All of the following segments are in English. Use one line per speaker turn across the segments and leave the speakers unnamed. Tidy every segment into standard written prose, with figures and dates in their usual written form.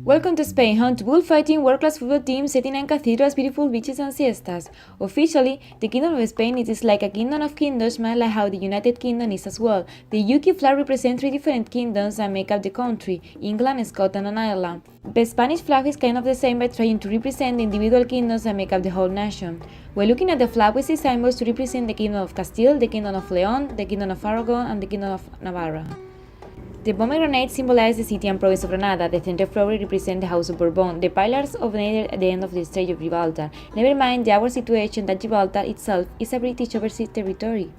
Welcome to Spain, home to bullfighting, world-class football teams, setting and cathedrals, beautiful beaches and siestas. Officially, the Kingdom of Spain is like a kingdom of kingdoms, much like how the United Kingdom is as well. The UK flag represents three different kingdoms that make up the country: England, Scotland and Ireland. The Spanish flag is kind of the same by trying to represent the individual kingdoms that make up the whole nation. When looking at the flag, we see symbols to represent the Kingdom of Castile, the Kingdom of Leon, the Kingdom of Aragon and the Kingdom of Navarra. The pomegranate symbolizes the city and province of Granada, the center flower represents the House of Bourbon, the pillars of Nether at the end of the Strait of Gibraltar. Never mind the our situation that Gibraltar itself is a British overseas territory.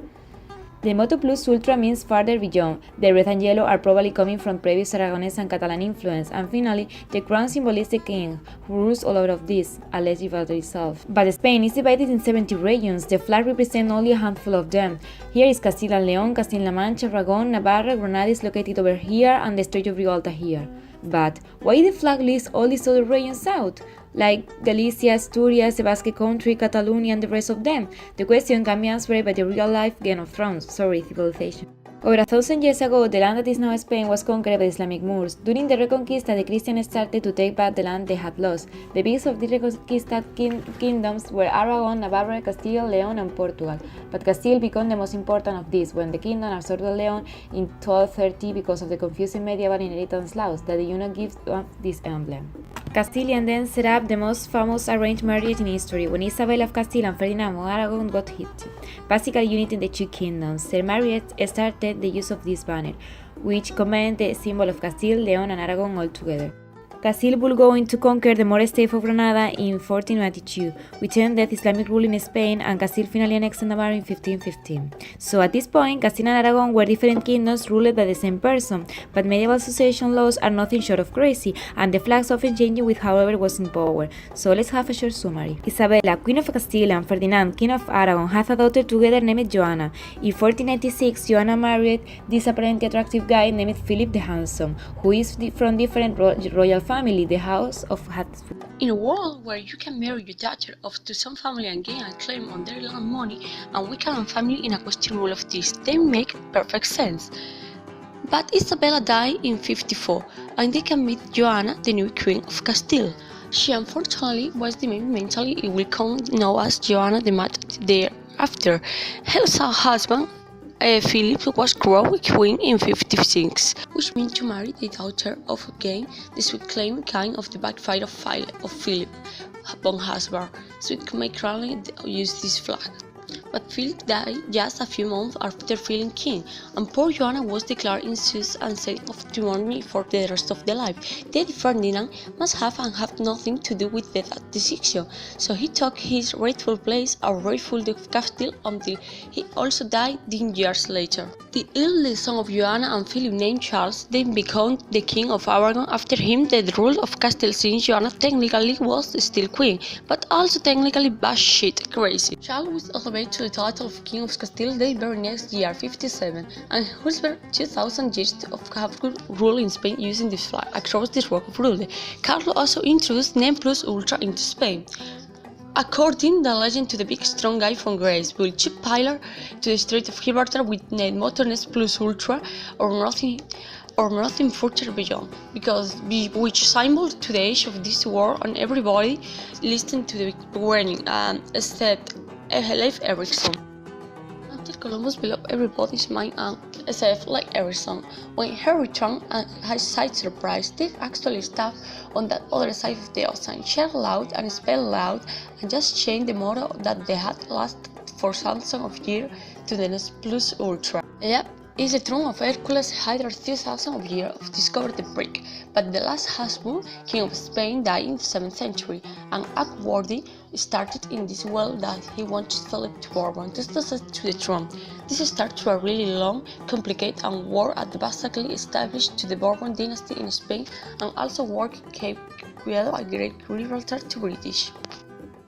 The motto plus ultra means farther beyond. The red and yellow are probably coming from previous Aragonese and Catalan influence. And finally, the crown symbolizes the king, who rules all out of this, unless Gibraltar itself. But Spain is divided in 70 regions. The flag represents only a handful of them. Here is Castilla and León, Castilla-La Mancha, Aragon, Navarra, Granada is located over here, and the Strait of Gibraltar here. But why the flag lists all these other regions out? Like Galicia, Asturias, the Basque Country, Catalonia and the rest of them? The question can be answered by the real-life Game of Thrones, civilization. Over 1,000 years ago, the land that is now Spain was conquered by Islamic Moors. During the Reconquista, the Christians started to take back the land they had lost. The biggest of the Reconquista kingdoms were Aragon, Navarra, Castile, Leon and Portugal. But Castile became the most important of these when the kingdom absorbed Leon in 1230 because of the confusing medieval inheritance laws that the union gives this emblem. Castilian then set up the most famous arranged marriage in history when Isabel of Castile and Ferdinand of Aragon got hit, basically uniting the two kingdoms. Their marriage started the use of this banner, which commanded the symbol of Castile, Leon and Aragon all together. Castile would go on to conquer the Moorish state of Granada in 1492, which ended Islamic rule in Spain, and Castile finally annexed Navarre in 1515. So at this point, Castile and Aragon were different kingdoms ruled by the same person, but medieval succession laws are nothing short of crazy, and the flags often changing with whoever was in power. So let's have a short summary. Isabella, Queen of Castile, and Ferdinand, King of Aragon, had a daughter together named Joanna. In 1496, Joanna married this apparently attractive guy named Philip the Handsome, who is from different royal family, the House of Habsburg.
In a world where you can marry your daughter off to some family and gain a claim on their land money, and we can family in a question rule of this, they make perfect sense. But Isabella died in 54, and they can meet Joanna, the new Queen of Castile. She unfortunately was mentally ill, known as Joanna the Mad thereafter. Her husband, Philip, was crowned queen in 56, which means to marry the daughter of again the sweet claim kind of the backfire of Philip von Habsburg, so it may crown use this flag. But Philip died just a few months after feeling king, and poor Joanna was declared insane and sent off to mourning for the rest of their life. Daddy Ferdinand must have and have nothing to do with that decision, so he took his rightful place as rightful of Castile until he also died 10 years later. The eldest son of Joanna and Philip, named Charles, then became the king of Aragon after him the rule of Castile, since Joanna technically was still queen, but also technically batshit crazy. Charles was elevated to the title of King of Castile the very next year, 57, and whispered 2,000 years of Habsburg rule in Spain using this flag across this rock of rule. Carlos also introduced name plus ultra into Spain. According the legend to the big strong guy from Greece, will chip pillar to the Strait of Gibraltar with name motorness plus ultra or nothing further beyond, because which symbol to the age of this war, and everybody listened to the warning except Leif Erikson. Until Columbus blew up everybody's mind except like Erikson. When he returned and his side surprise, they actually stopped on that other side of the ocean, cheered loud and spelled loud, and just changed the motto that they had lasted for thousands of years to the next plus ultra. Yep. It's the throne of Hercules Hydra 2,000 of years of discovered the brick, but the last Habsburg king of Spain died in the 7th century, and upwardly started in this well that he wanted Philip to Bourbon to the throne. This started to a really long, complicated and war at the basically established to the Bourbon dynasty in Spain, and also worked Cape Creado, a great Gibraltar to British.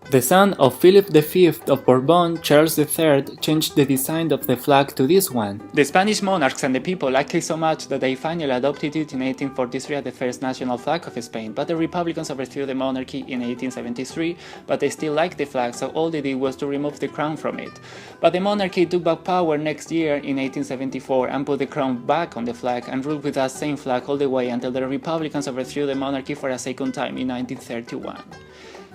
The son of Philip V of Bourbon, Charles III, changed the design of the flag to this one. The Spanish monarchs and the people liked it so much that they finally adopted it in 1843 as the first national flag of Spain, but the Republicans overthrew the monarchy in 1873, but they still liked the flag, so all they did was to remove the crown from it. But the monarchy took back power next year in 1874 and put the crown back on the flag and ruled with that same flag all the way until the Republicans overthrew the monarchy for a second time in 1931.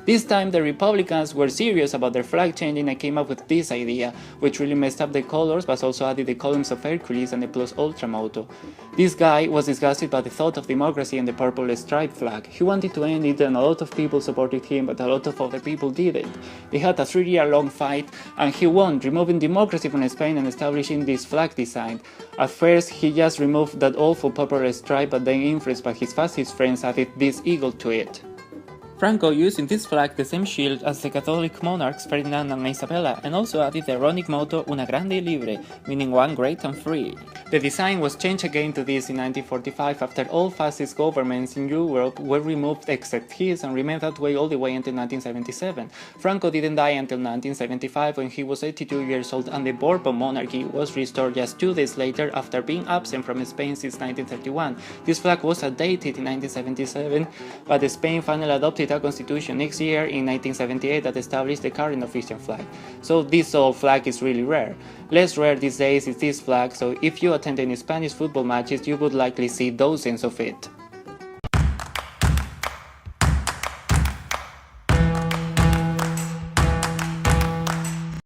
This time the Republicans were serious about their flag changing and came up with this idea, which really messed up the colors but also added the columns of Hercules and the plus ultra motto. This guy was disgusted by the thought of democracy and the purple striped flag. He wanted to end it and a lot of people supported him, but a lot of other people didn't. They had a 3-year-long fight and he won, removing democracy from Spain and establishing this flag design. At first he just removed that awful purple stripe, but then influenced by his fascist friends added this eagle to it. Franco used in this flag the same shield as the Catholic monarchs Ferdinand and Isabella, and also added the ironic motto Una grande y libre, meaning one great and free. The design was changed again to this in 1945 after all fascist governments in Europe were removed except his and remained that way all the way until 1977. Franco didn't die until 1975 when he was 82 years old, and the Bourbon monarchy was restored just 2 days later after being absent from Spain since 1931. This flag was outdated in 1977, but Spain finally adopted a constitution next year in 1978 that established the current official flag. So this old flag is really rare. Less rare these days is this flag, so if you attend any Spanish football matches you would likely see dozens of it.